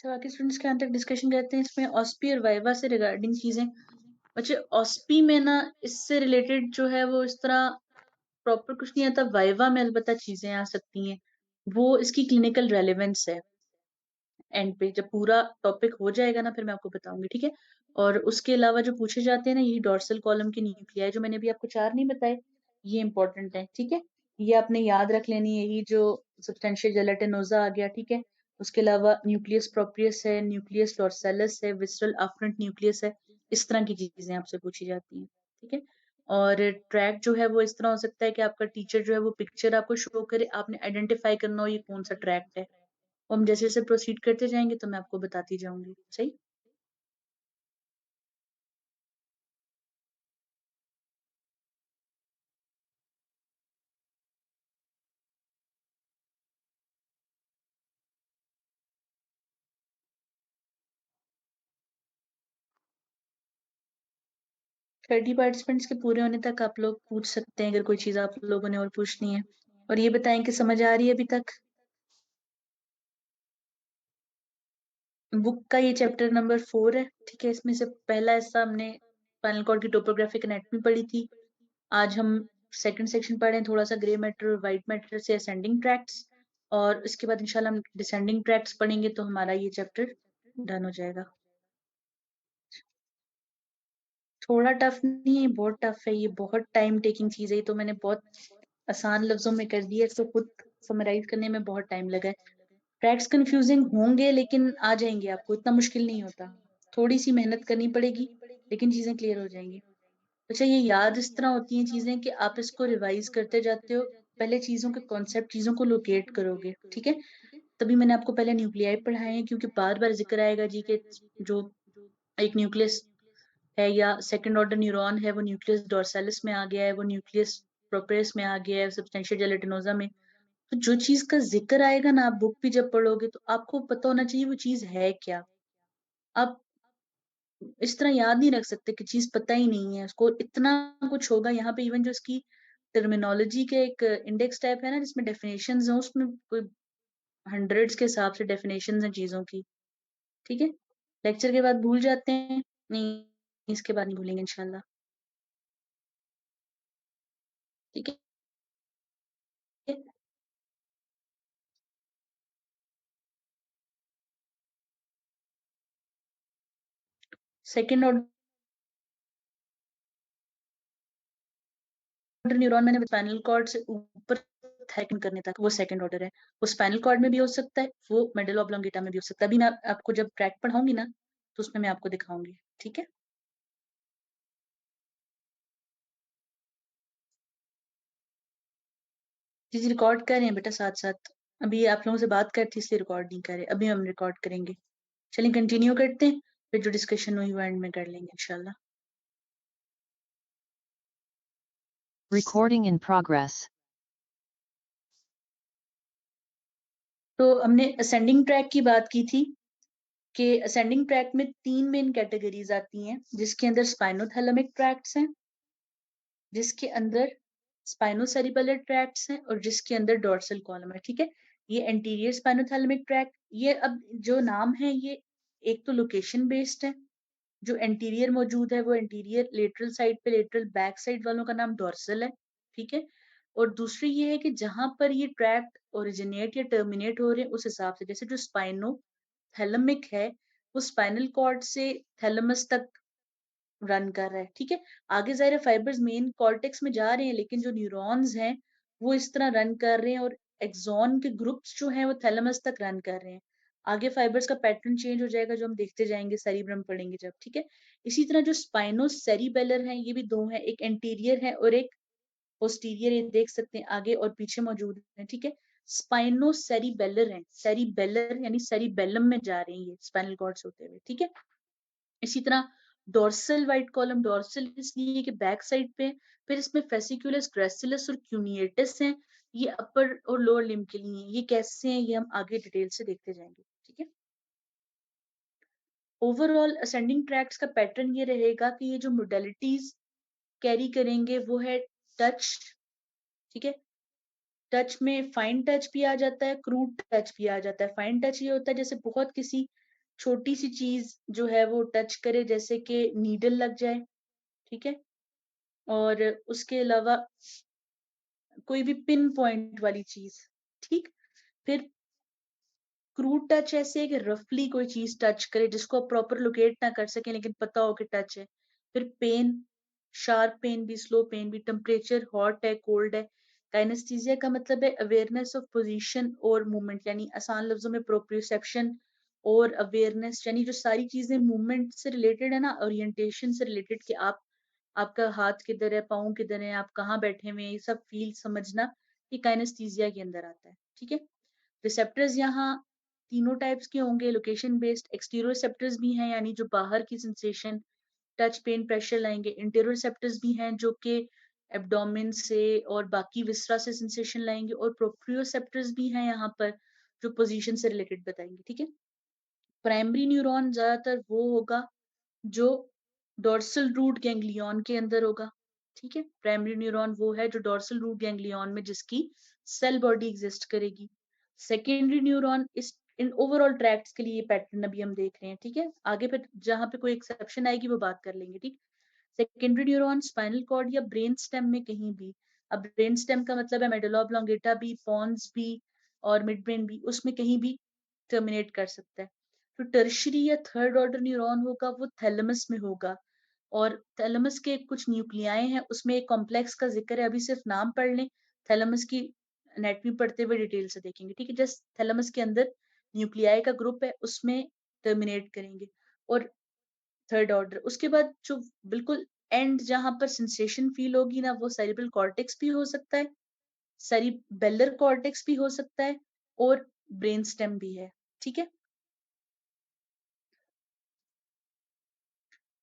अच्छा, बाकी स्टूडेंट्स के यहाँ तक डिस्कशन करते हैं इसमें ऑस्पी और वाइवा से रिगार्डिंग चीजें। अच्छा, ऑस्पी में ना इससे रिलेटेड जो है वो इस तरह प्रॉपर कुछ नहीं आता, वाइवा में अलबत्ता चीजें आ सकती हैं। वो इसकी क्लिनिकल रेलेवेंस है। एंड पे जब पूरा टॉपिक हो जाएगा ना फिर मैं आपको बताऊंगी, ठीक है। और उसके अलावा जो पूछे जाते हैं ना, यही डोर्सल कॉलम के न्यूक्लियाई जो मैंने भी आपको चार नहीं बताए, ये इंपॉर्टेंट है, ठीक है। ये आपने याद रख लेनी है, यही जो सब्सटेंशियल जेलेटिनोजा आ गया, ठीक है। उसके अलावा न्यूक्लियस प्रोप्रियस है, न्यूक्लियस डोर्सेलस है, विसरल आफ्रेंट न्यूक्लियस है। इस तरह की चीजें आपसे पूछी जाती हैं, ठीक है। और ट्रैक जो है वो इस तरह हो सकता है कि आपका टीचर जो है वो पिक्चर आपको शो करे, आपने आइडेंटिफाई करना हो ये कौन सा ट्रैक्ट है। हम जैसे जैसे प्रोसीड करते जाएंगे तो मैं आपको बताती जाऊंगी, सही। थर्टी पार्टिसिपेंट्स के पूरे होने तक आप लोग पूछ सकते हैं अगर कोई चीज आप लोगों ने और पूछनी है। और ये बताएं कि समझ आ रही है अभी तक। बुक का ये चैप्टर नंबर 4 है, ठीक है। इसमें से पहला हिस्सा हमने स्पाइनल कॉर्ड की टोपोग्राफिक एनाटॉमी पढ़ी थी। आज हम सेकंड सेक्शन पढ़े हैं, थोड़ा सा ग्रे मैटर और व्हाइट मैटर से असेंडिंग ट्रैक्ट्स। और उसके बाद इंशाल्लाह हम डिसेंडिंग ट्रैक्ट्स पढ़ेंगे तो हमारा ये चैप्टर डन हो जाएगा। थोड़ा टफ नहीं है, बहुत टफ है, ये बहुत टाइम टेकिंग चीज है। ये तो मैंने बहुत आसान लफ्जों में कर दिया, इसको खुद समराइज करने में बहुत टाइम लगा है। ट्रैक्स कंफ्यूजिंग होंगे लेकिन आ जाएंगे, आपको इतना मुश्किल नहीं होता। थोड़ी सी मेहनत करनी पड़ेगी लेकिन चीजें क्लियर हो जाएंगी। अच्छा, ये याद इस तरह होती हैं चीजें कि आप इसको रिवाइज करते जाते हो। पहले चीजों के कॉन्सेप्ट, चीजों को लोकेट करोगे, ठीक है। तभी मैंने आपको पहले न्यूक्लियाई पढ़ाए हैं, क्योंकि बार बार जिक्र आएगा जी के जो एक न्यूक्लियस है या सेकंड ऑर्डर न्यूरॉन है वो न्यूक्लियस डोर्सालिस में आ गया है, वो न्यूक्लियस प्रोपेरस में आ गया है, सब्सटेंशियल जेलेटिनोजा में। तो जो चीज का जिक्र आएगा ना, आप बुक भी जब पढ़ोगे तो आपको पता होना चाहिए वो चीज है क्या। आप इस तरह याद नहीं रख सकते कि चीज पता ही नहीं है, उसको इतना कुछ होगा यहाँ पे। इवन जो इसकी टर्मिनोलॉजी के एक इंडेक्स टाइप है ना जिसमें डेफिनेशंस हैं, उसमें कोई हंड्रेड्स के हिसाब से डेफिनेशंस हैं चीजों की, ठीक है। लेक्चर के बाद भूल जाते हैं, नहीं इसके बाद नहीं भूलेंगे इंशाल्लाह, ठीक है। सेकेंड ऑर्डर न्यूरॉन मैंने स्पाइनल कॉर्ड से ऊपर थैकन करने तक वो सेकंड ऑर्डर है। वो स्पाइनल कॉर्ड में भी हो सकता है, वो मेडल ऑब्लोंगेटा में भी हो सकता है। अभी मैं आपको जब ट्रैक पढ़ाऊंगी ना तो उसमें मैं आपको दिखाऊंगी, ठीक है। जी जी, रिकॉर्ड कर रहे हैं बेटा साथ साथ। अभी आप लोगों से बात करती इसलिए रिकॉर्ड नहीं कर रहे, अभी हम रिकॉर्ड करेंगे। चलिए कंटिन्यू करते हैं, फिर जो डिस्कशन हुई वो एंड में कर लेंगे इंशाल्लाह। Recording in progress. तो हमने असेंडिंग ट्रैक की बात की थी कि असेंडिंग ट्रैक में तीन मेन कैटेगरीज आती हैं, जिसके अंदर स्पाइनोथैलेमिक ट्रैक्ट्स हैं, जिसके अंदर स्पाइनोसेरिबेलर ट्रैक्ट्स हैं, और जिसके अंदर डोर्सल कॉलम है, ठीक है। ये एंटीरियर स्पाइनोथैलेमिक ट्रैक्ट, ये अब जो नाम है ये एक तो लोकेशन बेस्ड है। जो एंटीरियर मौजूद है वो एंटीरियर लेटरल साइड पे, लेटरल बैक साइड वालों का नाम डोर्सल है, ठीक है। और दूसरी ये है कि जहां पर ये ट्रैक्ट ओरिजिनेट या टर्मिनेट हो रहे हैं उस हिसाब से, जैसे जो स्पाइनो थैलेमिक है वो स्पाइनल कॉर्ड से थैलेमस तक रन कर रहा है, ठीक है। आगे जाहिर है फाइबर्स मेन कॉर्टेक्स में जा रहे हैं, लेकिन जो न्यूरॉन्स हैं वो इस तरह रन कर रहे हैं, और एक्सॉन के ग्रुप्स जो हैं वो थैलेमस तक रन कर रहे हैं। आगे फाइबर्स का पैटर्न चेंज हो जाएगा जो हम देखते जाएंगे, सेरिब्रम पढ़ेंगे जब, ठीक है। इसी तरह जो स्पाइनो सेरिबेलर है, ये भी दो है, एक एंटीरियर है और एक पोस्टीरियर, ये देख सकते हैं आगे और पीछे मौजूद है, ठीक है। स्पाइनो सेरिबेलर है, सेरिबेलर यानी सेरिबेलम में जा रहे हैं ये स्पाइनल कॉर्ड्स होते हुए, ठीक है। इसी तरह डोर्सल वाइट कॉलम, डोर्सल इसलिए कि बैक साइड पे। फिर इसमें फेसिकुलस, ग्रेसिलस और क्यूनिएटिस हैं, ये अपर और लोअर लिम्ब के लिए हैं। ये कैसे हैं ये हम आगे डिटेल से देखते जाएंगे, ठीक है। ओवरऑल असेंडिंग ट्रैक्ट्स का पैटर्न ये रहेगा कि ये जो मोडेलिटीज कैरी करेंगे वो है टच, ठीक है। टच में फाइन टच भी आ जाता है, क्रूड टच भी आ जाता है। फाइन टच ये होता है जैसे बहुत किसी छोटी सी चीज जो है वो टच करे, जैसे कि नीडल लग जाए, ठीक है, और उसके अलावा कोई भी पिन पॉइंट वाली चीज, ठीक। फिर क्रूड टच ऐसे है कि रफली कोई चीज टच करे जिसको आप प्रॉपर लोकेट ना कर सके लेकिन पता हो कि टच है। फिर पेन, शार्प पेन भी, स्लो पेन भी, टेम्परेचर, हॉट है, कोल्ड है। काइनेस्थीसिया का मतलब है अवेयरनेस ऑफ पोजीशन और मूवमेंट, यानी आसान लफ्जों में प्रोप्रियोसेप्शन और अवेयरनेस, यानी जो सारी चीजें मूवमेंट से रिलेटेड है ना, ओरिएंटेशन से रिलेटेड, कि आप, आपका हाथ किधर है, पाँव किधर है, आप कहाँ बैठे हुए हैं, ये सब फील समझना, ये काइनेस्थीसिया के अंदर आता है, ठीक है। रिसेप्टर्स यहाँ तीनों टाइप्स के होंगे, लोकेशन बेस्ड। एक्सटीरियर रिसेप्टर्स भी हैं, यानी जो बाहर की सेंसेशन, टच, पेन, प्रेशर लाएंगे। इंटीरियर रिसेप्टर्स भी हैं जो कि एब्डोमेन से और बाकी विसरा से सेंसेशन लाएंगे। और प्रोप्रियोसेप्टर्स भी हैं यहाँ पर जो पोजीशन से रिलेटेड बताएंगे, ठीक है। प्राइमरी न्यूरॉन ज्यादातर वो होगा जो डोर्सल रूट गैंग्लियन के अंदर होगा, ठीक है। प्राइमरी न्यूरॉन वो है जो डोर्सल रूट गैंग्लियन में जिसकी सेल बॉडी एग्जिस्ट करेगी। सेकेंडरी न्यूरॉन इस इन ओवरऑल ट्रैक्ट्स के लिए ये पैटर्न अभी हम देख रहे हैं, ठीक है। आगे फिर जहां पे कोई एक्सेप्शन आएगी वो बात कर लेंगे, ठीक। सेकेंडरी न्यूरॉन स्पाइनल कॉर्ड या ब्रेन स्टेम में कहीं भी, अब ब्रेन स्टेम का मतलब है मेडुला ऑब्लोंगेटा भी, पॉन्स भी और मिड ब्रेन भी, उसमें कहीं भी टर्मिनेट कर सकता है। तो टर्शरी या थर्ड ऑर्डर न्यूरॉन होगा वो थैलेमस में होगा, और थैलेमस के कुछ न्यूक्लियाई हैं, उसमें एक कॉम्प्लेक्स का जिक्र है, अभी सिर्फ नाम पढ़ लें, थैलेमस की एनाटॉमी पढ़ते हुए डिटेल से देखेंगे, ठीक है। जस्ट थैलेमस के अंदर न्यूक्लियाई का ग्रुप है, उसमें टर्मिनेट करेंगे। और थर्ड ऑर्डर, उसके बाद जो बिल्कुल एंड जहां पर सेंसेशन फील होगी ना, वो सेरिब्रल कॉर्टेक्स भी हो सकता है, सेरिबेलर कॉर्टेक्स भी हो सकता है, और ब्रेन स्टेम भी है, ठीक है।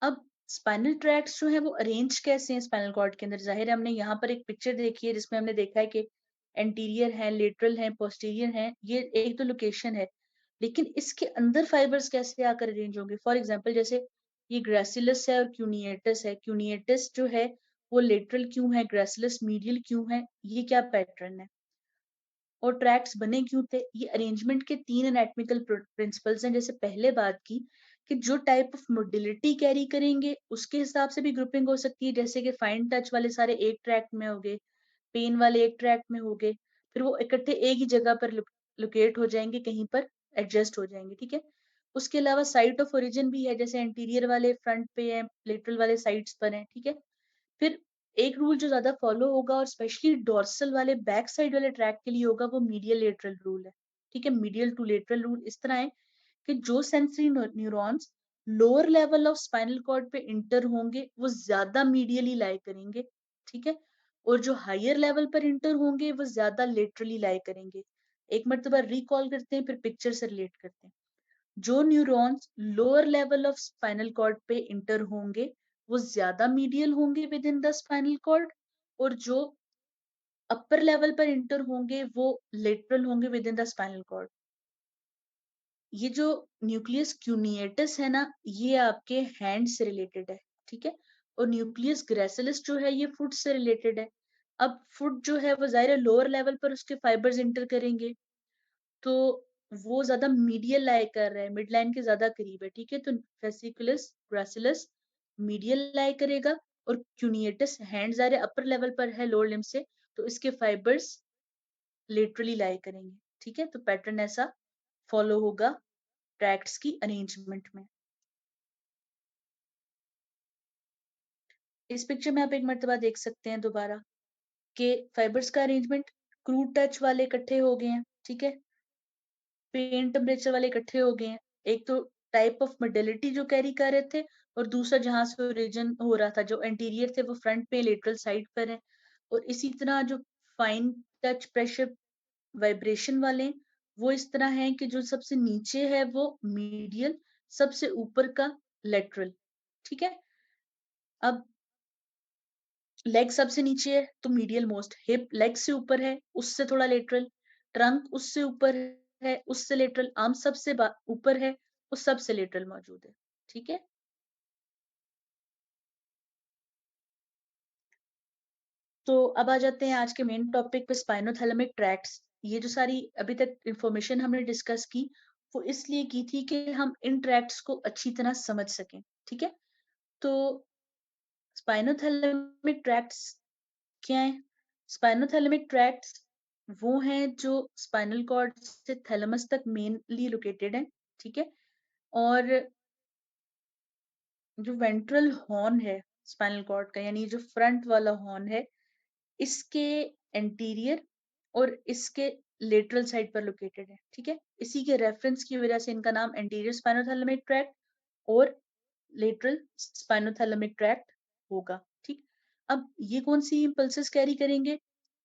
अब स्पाइनल ट्रैक्ट्स जो है वो अरेंज कैसे हैं स्पाइनल कॉर्ड के अंदर, जाहिर है हमने यहाँ पर एक पिक्चर देखी है जिसमें हमने देखा है कि एंटीरियर है, लेटरल है, पोस्टीरियर है, ये एक तो लोकेशन है, लेकिन इसके अंदर फाइबर्स कैसे आकर अरेंज होंगे। फॉर एग्जाम्पल जैसे ये ग्रेसिलस है और क्यूनिएटस है, क्यूनिएटस जो है वो लेटरल क्यों है, ग्रेसिलस मीडियल क्यों है, ये क्या पैटर्न है, और ट्रैक्ट्स बने क्यों थे। ये अरेंजमेंट के तीन एनाटॉमिकल प्रिंसिपल्स हैं, जैसे पहले बात की कि जो टाइप ऑफ मोबिलिटी कैरी करेंगे उसके हिसाब से भी ग्रुपिंग हो सकती है, जैसे कि फाइन टच वाले सारे एक ट्रैक्ट में हो गए, पेन वाले एक ट्रैक्ट में हो गए, फिर वो इकट्ठे एक ही जगह पर लोकेट हो जाएंगे, कहीं पर एडजस्ट हो जाएंगे, ठीक है। उसके अलावा साइट ऑफ ओरिजिन भी है, जैसे एंटीरियर वाले फ्रंट पे है, लेटरल वाले साइड्स पर हैं, ठीक है। फिर एक रूल जो ज्यादा फॉलो होगा और स्पेशली डोर्सल वाले बैक साइड वाले ट्रैक के लिए होगा वो मीडियल लेटरल रूल है, ठीक है। मीडियल टू लेटरल रूल इस तरह है कि जो sensory neurons lower level of spinal cord पे इंटर होंगे वो ज्यादा मीडियली लाई करेंगे, ठीक है, और जो हायर लेवल पर इंटर होंगे वो ज्यादा लेटरली लाई करेंगे। एक मर्तबा रिकॉल करते हैं, फिर पिक्चर से रिलेट करते हैं। जो neurons lower level of spinal cord पे इंटर होंगे वो ज्यादा मीडियल होंगे within the spinal cord, और जो अपर लेवल पर इंटर होंगे वो लेटरल होंगे within the spinal cord. ये जो न्यूक्लियस क्यूनिएटस है ना, ये आपके हैंड से रिलेटेड है, ठीक है, और न्यूक्लियस ग्रेसिलस जो है ये फुट से रिलेटेड है। अब फुट जो है वो जाहिर है लोअर लेवल पर उसके फाइबर्स इंटर करेंगे, तो वो ज्यादा मीडियल लाई कर रहा है, मिड लाइन के ज्यादा करीब है, ठीक है। तो फेसिकुलस ग्रासिलस मीडियल लाई करेगा, और क्यूनिएटस हैंड ज़ाहिर अपर लेवल पर है लोअर लिम्ब से, तो इसके फाइबर्स लेटरली लाई करेंगे, ठीक है। तो पैटर्न ऐसा फॉलो होगा ट्रैक्ट्स की अरेंजमेंट में। इस पिक्चर में आप एक मर्तबा देख सकते हैं दोबारा कि फाइबर्स का अरेंजमेंट, क्रूड टच वाले इकट्ठे हो गए हैं, ठीक है, पेन टेम्परेचर वाले इकट्ठे हो गए हैं, एक तो टाइप ऑफ मोडिलिटी जो कैरी कर रहे थे, और दूसरा जहां से ओरिजिन हो रहा था, जो एंटीरियर थे वो फ्रंट पे लेटरल साइड पर है। और इसी तरह जो फाइन टच प्रेशर वाइब्रेशन वाले, वो इस तरह है कि जो सबसे नीचे है वो मीडियल, सबसे ऊपर का लेटरल, ठीक है। अब लेग सबसे नीचे है तो मीडियल मोस्ट, हिप लेग से ऊपर है उससे थोड़ा लेटरल, ट्रंक उससे ऊपर है उससे लेटरल, आर्म सबसे ऊपर है उस सबसे लेटरल मौजूद है, ठीक है। तो अब आ जाते हैं आज के मेन टॉपिक पे, स्पाइनोथैलेमिक ट्रैक्ट्स। ये जो सारी अभी तक इंफॉर्मेशन हमने डिस्कस की वो इसलिए की थी कि हम इन ट्रैक्ट्स को अच्छी तरह समझ सकें, ठीक है? तो स्पाइनोथैलेमिक ट्रैक्ट्स क्या है? स्पाइनोथैलेमिक ट्रैक्ट्स वो हैं जो स्पाइनल कॉर्ड से थैलेमस तक मेनली लोकेटेड है, ठीक है? और जो वेंट्रल हॉर्न है स्पाइनल कॉर्ड का, यानी जो फ्रंट वाला हॉर्न है, इसके एंटीरियर और इसके लेटरल साइड पर लोकेटेड है, ठीक है? इसी के रेफरेंस की वजह से इनका नाम एंटीरियर स्पाइनोथैलेमिक ट्रैक्ट और लेटरल स्पाइनोथैलेमिक ट्रैक्ट होगा, ठीक? अब ये कौन सी इंपल्सेस कैरी करेंगे?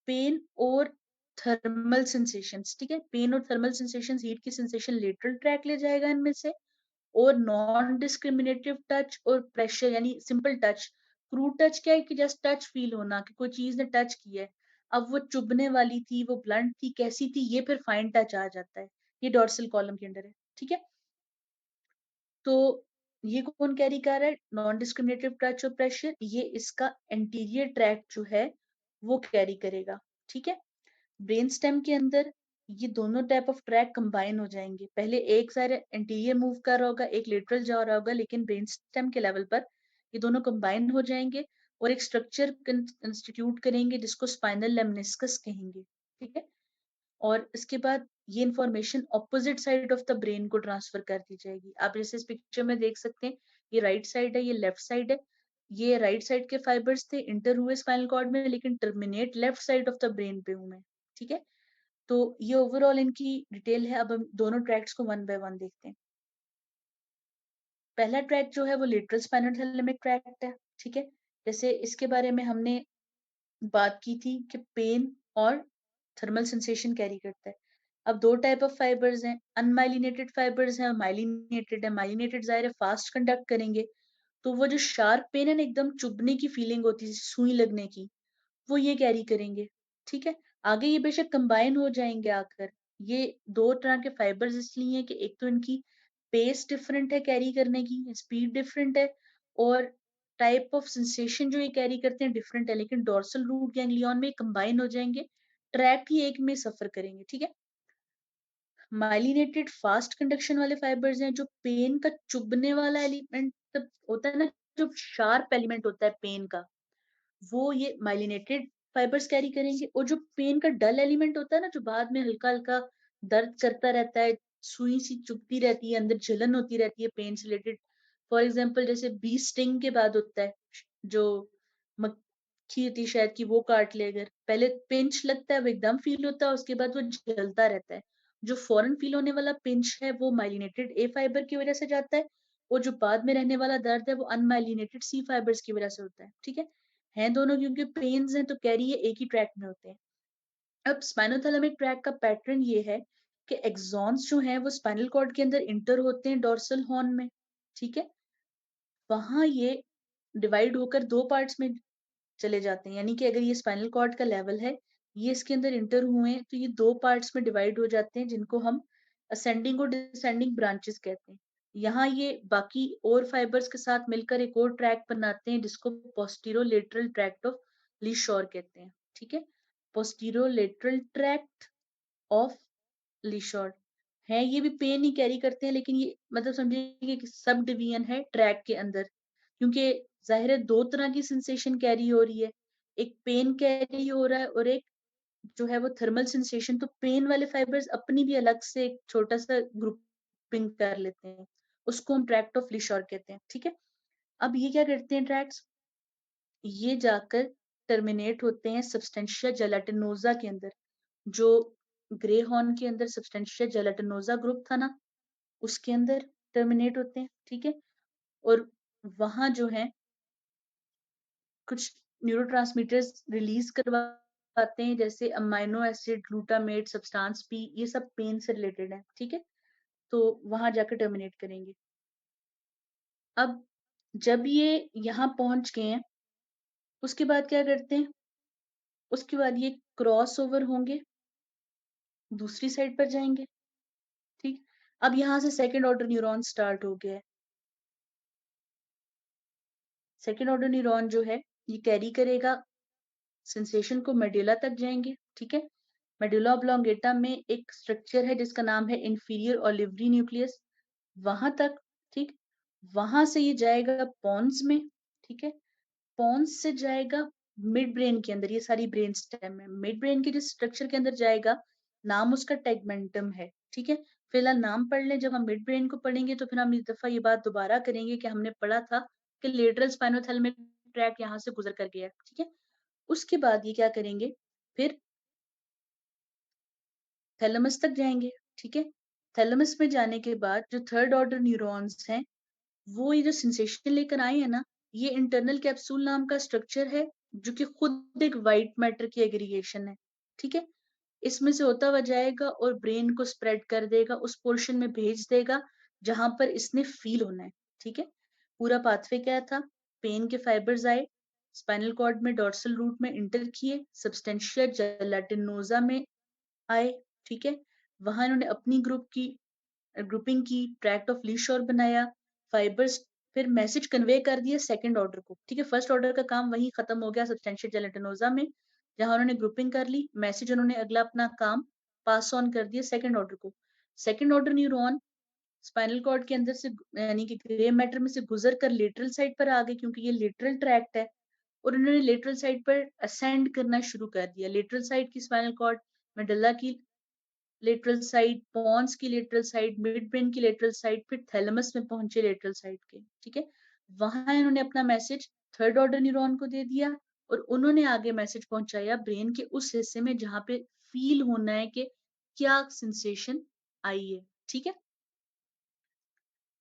पेन और थर्मल सेंसेशंस, ठीक है? पेन और थर्मल सेंसेशंस, हीट की सेंसेशन लेटरल ट्रैक ले जाएगा इनमें से, और नॉन डिस्क्रिमिनेटिव टच और प्रेशर यानी सिंपल टच। क्रूड टच क्या है कि जस्ट टच फील होना कि कोई चीज ने टच किया है, अब वो चुभने वाली थी, वो ब्लंट थी, कैसी थी, ये फिर फाइन टच आ जाता है, ये डोर्सल कॉलम के अंदर है, ठीक है? तो ये कौन कैरी कर रहा है? नॉन डिस्क्रिमिनेटिव टच और प्रेशर, ये इसका एंटीरियर ट्रैक्ट जो है वो कैरी करेगा, ठीक है? ब्रेन स्टेम के अंदर ये दोनों टाइप ऑफ ट्रैक कंबाइन हो जाएंगे। पहले एक सारे एंटीरियर मूव कर रहा होगा, एक लेटरल जा रहा होगा, लेकिन ब्रेन स्टेम के लेवल पर ये दोनों कंबाइन हो जाएंगे और एक स्ट्रक्चर इंस्टीट्यूट करेंगे जिसको स्पाइनल लेमनिस्कस कहेंगे, ठीक है? और इसके बाद ये information opposite side of the brain को ट्रांसफर कर दी जाएगी। आप जैसे इस पिक्चर में देख सकते हैं, ये राइट साइड है, ये लेफ्ट साइड है। ये राइट साइड के फाइबर्स थे, इंटर हुए स्पाइनल कॉर्ड में, लेकिन terminate left side of the brain पे हूं मैं, ठीक है? तो ये ओवरऑल इनकी डिटेल है। अब हम दोनों ट्रैक्ट्स को वन बाय वन देखते हैं। पहला ट्रैक जो है वो लेटरल स्पाइनल थैलेमिक ट्रैक्ट है, ठीक है? जैसे इसके बारे में हमने बात की थी कि पेन और थर्मल सेंसेशन कैरी करता है। अब दो टाइप ऑफ फाइबर्स हैं, अनमाइलिनेटेड फाइबर्स हैं और माइलिनेटेड है। माइलिनेटेड जाहिर है फास्ट कंडक्ट करेंगे, तो वो जो शार्प पेन है ना, एकदम चुभने की फीलिंग होती है, सुई लगने की, वो ये कैरी करेंगे, ठीक है? आगे ये बेशक कंबाइन हो जाएंगे आकर। ये दो तरह के फाइबर्स इसलिए हैं कि एक तो इनकी पेस डिफरेंट है कैरी करने की, स्पीड डिफरेंट है, और टाइप ऑफ सेंसेशन जो ये कैरी करते हैं डिफरेंट है, लेकिन डोर्सल रूट गैंग्लियन में कंबाइन हो जाएंगे, ट्रैक ही एक में सफर करेंगे, ठीक है? माइलिनेटेड फास्ट कंडक्शन वाले फाइबर्स हैं, जो पेन का चुभने वाला एलिमेंट होता है ना, जो शार्प एलिमेंट होता है पेन का, वो ये माइलिनेटेड फाइबर्स कैरी करेंगे। और जो पेन का डल एलिमेंट होता है ना, जो बाद में हल्का हल्का दर्द करता रहता है, सुई सी चुभती रहती है, अंदर जलन होती रहती है पेन से रिलेटेड, फॉर एग्जाम्पल जैसे बी स्टिंग के बाद होता है, जो मक्खी होती है शायद कि वो काट ले, अगर पहले पिंच लगता है वो एकदम फील होता है, उसके बाद वो जलता रहता है। जो फौरन फील होने वाला पिंच है वो माइलिनेटेड ए फाइबर की वजह से जाता है, और जो बाद में रहने वाला दर्द है वो अनमाइलिनेटेड सी फाइबर्स की वजह से होता है, ठीक है? हैं दोनों क्योंकि पेन्स हैं, तो कैरी ये एक ही ट्रैक में होते हैं। अब स्पाइनोथैलेमिक ट्रैक का पैटर्न ये है कि एक्सॉन्स जो हैं वो स्पाइनल कॉर्ड के अंदर इंटर होते हैं डोर्सल हॉर्न में, ठीक है? वहां ये डिवाइड होकर दो पार्ट्स में चले जाते हैं, यानी कि अगर ये स्पाइनल कॉर्ड का लेवल है, ये इसके अंदर इंटर हुए हैं, तो ये दो पार्ट्स में डिवाइड हो जाते हैं, जिनको हम असेंडिंग और डिसेंडिंग ब्रांचेस कहते हैं। यहाँ ये बाकी और फाइबर्स के साथ मिलकर एक और ट्रैक बनाते हैं, जिसको पोस्टीरोलेटरल ट्रैक्ट ऑफ लीशोर कहते हैं, ठीक है? पोस्टीरोलेटरल ट्रैक्ट ऑफ लीशोर है, ये भी पेन ही कैरी करते हैं, लेकिन ये मतलब समझिए कि सब डिवीजन है ट्रैक के अंदर, क्योंकि जाहिर है दो तरह की सेंसेशन कैरी हो रही है, एक पेन कैरी हो रहा है और एक जो है वो थर्मल सेंसेशन। तो पेन वाले फाइबर्स अपनी भी अलग से एक छोटा सा ग्रुपिंग कर लेते हैं, उसको हम ट्रैक्ट ऑफ लिशोर कहते हैं, ठीक है? अब ये क्या करते हैं ट्रैक्ट्स, ये जाकर टर्मिनेट होते हैं सब्सटेंशिया जेलाटिनोजा के अंदर, जो ग्रे हॉर्न के अंदर सब्सटेंशिया जेलाटिनोजा ग्रुप था ना, उसके अंदर टर्मिनेट होते हैं, ठीक है? और वहां जो है कुछ न्यूरोट्रांसमीटर्स रिलीज करवाते हैं, जैसे amino acid, glutamate, substance P, ये सब पेन से रिलेटेड है, ठीक है? तो वहां जाकर टर्मिनेट करेंगे। अब जब ये यहाँ पहुंच गए हैं, उसके बाद क्या करते हैं, उसके बाद ये क्रॉस ओवर होंगे, दूसरी साइड पर जाएंगे, ठीक? अब यहाँ से सेकेंड ऑर्डर न्यूरॉन स्टार्ट हो गया है। सेकेंड ऑर्डर न्यूरॉन जो है ये कैरी करेगा सेंसेशन को, मेडुला तक जाएंगे, ठीक है? मेडुला ऑब्लोंगेटा में एक स्ट्रक्चर है जिसका नाम है इंफीरियर ओलिवरी न्यूक्लियस, वहां तक, ठीक। वहां से ये जाएगा पॉन्स में, ठीक है। पॉन्स से जाएगा मिड ब्रेन के अंदर, ये सारी ब्रेन स्टेम है, मिड ब्रेन के जिस स्ट्रक्चर के अंदर जाएगा, नाम उसका टेगमेंटम है, ठीक है। फिलहाल नाम पढ़ लें, जब हम मिड ब्रेन को पढ़ेंगे तो फिर हम इस दफा ये बात दोबारा करेंगे कि हमने पढ़ा था कि लेटरल स्पाइनोथैलेमिक ट्रैक्ट यहाँ से गुजर कर गया, ठीक है। उसके बाद ये क्या करेंगे, फिर थैलेमस तक जाएंगे, ठीक है। थैलेमस में जाने के बाद जो थर्ड ऑर्डर न्यूरॉन्स हैं, वो ये जो सेंसेशन लेकर आए हैं ना, ये इंटरनल कैप्सूल नाम का स्ट्रक्चर है जो कि खुद एक वाइट मैटर की एग्रीगेशन है, ठीक है। इसमें से होता हुआ जाएगा और ब्रेन को स्प्रेड कर देगा, उस पोर्शन में भेज देगा जहां पर इसने फील होना है, ठीक है। पूरा पाथवे क्या था, पेन के फाइबर्स आए, स्पाइनल कॉर्ड में डॉर्सल रूट में इंटर किए, सब्सटेंशिया जेलेटिनोजा में आए, ठीक है। वहां इन्होंने अपनी ग्रुपिंग की, ट्रैक्ट ऑफ लीशोर बनाया, फाइबर्स, फिर मैसेज कन्वे कर दिया सेकंड ऑर्डर को, ठीक है। फर्स्ट ऑर्डर का काम वहीं खत्म हो गया सब्सटेंशिया जेलेटिनोजा में, जहां उन्होंने ग्रुपिंग कर ली, मैसेज उन्होंने अगला अपना काम पास ऑन कर दिया सेकंड ऑर्डर को। Second order neuron spinal cord के अंदर से, यानी कि ग्रे मैटर में से गुजर कर लेटरल साइड पर आ गए, क्योंकि ये लेटरल ट्रैक्ट है, और उन्होंने लेटरल साइड पर असेंड करना शुरू कर दिया। लेटरल साइड की स्पाइनल कॉर्ड, मेडुल्ला की लेटरल साइड, पॉन्स की लेटरल साइड, मिड ब्रेन की लेटरल साइड, फिर थैलेमस में पहुंचे लेटरल साइड के, ठीक है। वहां इन्होंने अपना मैसेज थर्ड ऑर्डर न्यूरॉन को दे दिया, और उन्होंने आगे मैसेज पहुंचाया ब्रेन के उस हिस्से में जहां पे फील होना है कि क्या सेंसेशन आई है, ठीक है।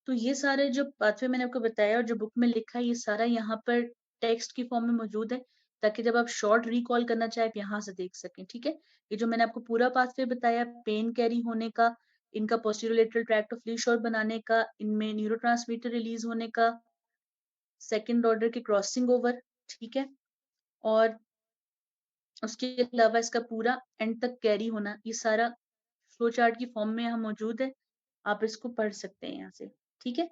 तो ये सारे जो पाथवे मैंने आपको बताया और जो बुक में लिखा है, ये सारा यहाँ पर टेक्स्ट की फॉर्म में मौजूद है, ताकि जब आप शॉर्ट रिकॉल करना चाहे आप यहाँ से देख सकें, ठीक है। ये जो मैंने आपको पूरा पाथवे बताया, पेन कैरी होने का, इनका पोस्टीरियोलेटरल ट्रैक्ट ऑफ लीशोर बनाने का, इनमें न्यूरोट्रांसमीटर रिलीज होने का, सेकेंड ऑर्डर के क्रॉसिंग ओवर, ठीक है, और उसके अलावा इसका पूरा एंड तक कैरी होना, ये सारा फ्लो चार्ट की फॉर्म में यहाँ मौजूद है, आप इसको पढ़ सकते हैं यहाँ से, ठीक है।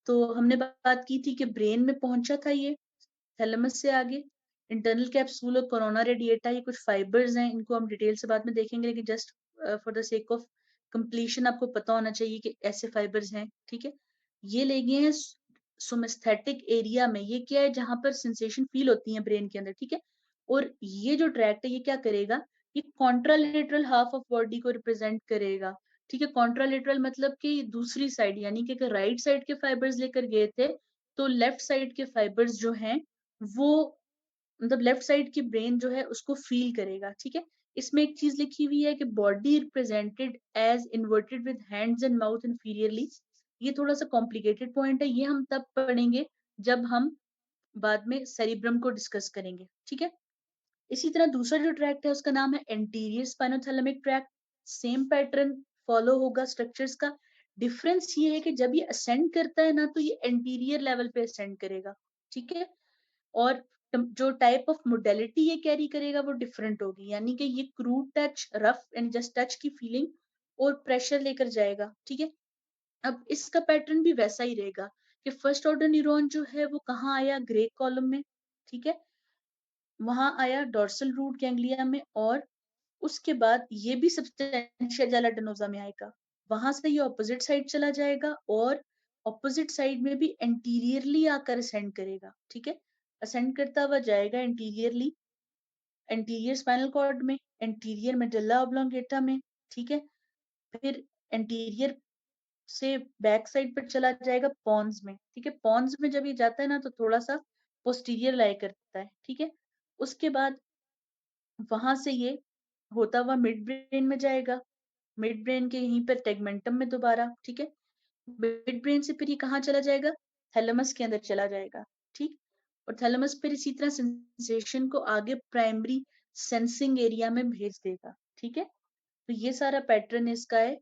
तो हमने बात की थी कि ब्रेन में पहुंचा था ये थैलेमस से आगे, इंटरनल कैप्सूल और कोरोना रेडिएटा, ये कुछ फाइबर्स हैं, इनको हम डिटेल से बाद में देखेंगे, लेकिन just for the sake of completion आपको पता होना चाहिए कि ऐसे फाइबर्स हैं, ठीक है। ये ले गए हैं सोमेस्थेटिक एरिया में, ये क्या है, जहां पर सेंसेशन फील होती है ब्रेन के अंदर, ठीक है। और ये जो ट्रैक्ट है ये क्या करेगा, ये कॉन्ट्रालेटरल हाफ ऑफ बॉडी को रिप्रेजेंट करेगा, ठीक है। कॉन्ट्रालेटरल मतलब कि दूसरी साइड, यानी कि अगर राइट साइड के फाइबर्स लेकर गए थे, तो लेफ्ट साइड के फाइबर्स जो हैं वो, मतलब लेफ्ट साइड की ब्रेन जो है उसको फील करेगा, ठीक है। इसमें एक चीज लिखी हुई है कि body represented as inverted with hands and mouth inferiorly, ये थोड़ा सा कॉम्प्लिकेटेड पॉइंट है, ये हम तब पढ़ेंगे जब हम बाद में सेरिब्रम को डिस्कस करेंगे, ठीक है। इसी तरह दूसरा जो ट्रैक्ट है उसका नाम है anterior spinothalamic tract, same pattern follow होगा स्ट्रक्चर्स का। डिफरेंस ये है कि जब ये असेंड करता है ना, तो ये एंटीरियर लेवल पे असेंड करेगा, ठीक है। और जो टाइप ऑफ मोडेलिटी ये कैरी करेगा वो डिफरेंट होगी, यानी कि ये crude touch, rough and just touch की फीलिंग और प्रेशर लेकर जाएगा, ठीक है। अब इसका पैटर्न भी वैसा ही रहेगा कि फर्स्ट ऑर्डर न्यूरॉन जो है वो कहाँ आया, ग्रे कॉलम में, ठीक है, वहां आया डॉर्सल रूट गैंग्लिया में, और उसके बाद ये भी सब्सटेंशिया जेलाटिनोजा में आएगा, वहां से ये ऑपोजिट साइड चला जाएगा, और ऑपोजिट साइड में भी एंटीरियरली आकर असेंड करेगा, ठीक है। असेंड करता हुआ जाएगा एंटीरियरली, एंटीरियर स्पाइनल कॉर्ड में, एंटीरियर मेडुल्ला ऑब्लोंगेटा में, ठीक है। फिर एंटीरियर से बैक साइड पर चला जाएगा पॉन्स में, ठीक है। पॉन्स में जब ये जाता है ना, तो थोड़ा सा पोस्टीरियर लाई करता है, ठीक है। उसके बाद वहां से ये होता हुआ मिड ब्रेन में जाएगा, मिड ब्रेन के यहीं पर टेगमेंटम में दोबारा, ठीक है। मिड ब्रेन से फिर ये कहाँ चला जाएगा, थैलेमस के अंदर चला जाएगा, ठीक। और थैलेमस फिर इसी तरह सेंसेशन को आगे प्राइमरी सेंसिंग एरिया में भेज देगा, ठीक है। तो ये सारा पैटर्न इसका है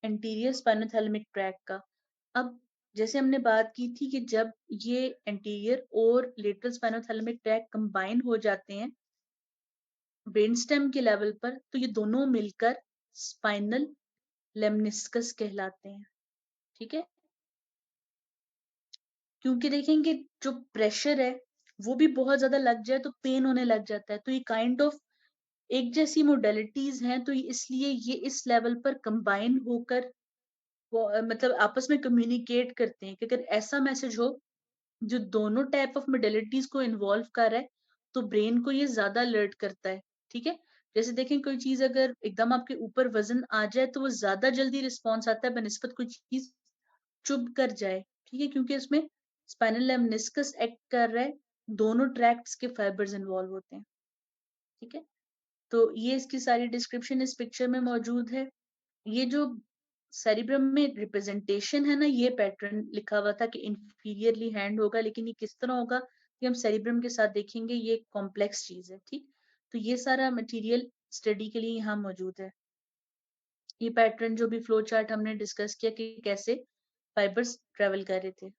एंटीरियर स्पाइनोथैलेमिक ट्रैक का। अब जैसे हमने बात की थी कि जब ये एंटीरियर और लेटरल स्पाइनोथैलेमिक ट्रैक कंबाइन हो जाते हैं ब्रेनस्टेम के लेवल पर, तो ये दोनों मिलकर स्पाइनल लेमनिस्कस कहलाते हैं, ठीक है। क्योंकि देखेंगे जो प्रेशर है वो भी बहुत ज्यादा लग जाए तो पेन होने लग जाता है, तो ये काइंड ऑफ एक जैसी मोडेलिटीज हैं, तो इसलिए ये इस लेवल पर कंबाइन होकर मतलब आपस में कम्युनिकेट करते हैं कि अगर ऐसा मैसेज हो जो दोनों टाइप ऑफ मोडेलिटीज को इन्वॉल्व कर रहा है, तो ब्रेन को ये ज्यादा अलर्ट करता है। ठीक है, जैसे देखें कोई चीज अगर एकदम आपके ऊपर वजन आ जाए तो वो ज्यादा जल्दी रिस्पॉन्स आता है बनिस्बत कोई चीज चुभ कर जाए। ठीक है, क्योंकि उसमें स्पाइनल लेमनिस्कस एक्ट कर रहा है, दोनों ट्रैक्ट्स के फाइबर्स इन्वॉल्व होते हैं। ठीक है, तो ये इसकी सारी डिस्क्रिप्शन इस पिक्चर में मौजूद है। ये जो सेरिब्रम में रिप्रेजेंटेशन है ना, ये पैटर्न लिखा हुआ था कि इंफीरियरली हैंड होगा, लेकिन ये किस तरह होगा ये हम सेरिब्रम के साथ देखेंगे, ये कॉम्प्लेक्स चीज है। ठीक, तो ये सारा मटेरियल स्टडी के लिए यहाँ मौजूद है। ये पैटर्न जो भी फ्लो चार्ट हमने डिस्कस किया कि कैसे फाइबर्स ट्रेवल कर रहे थे।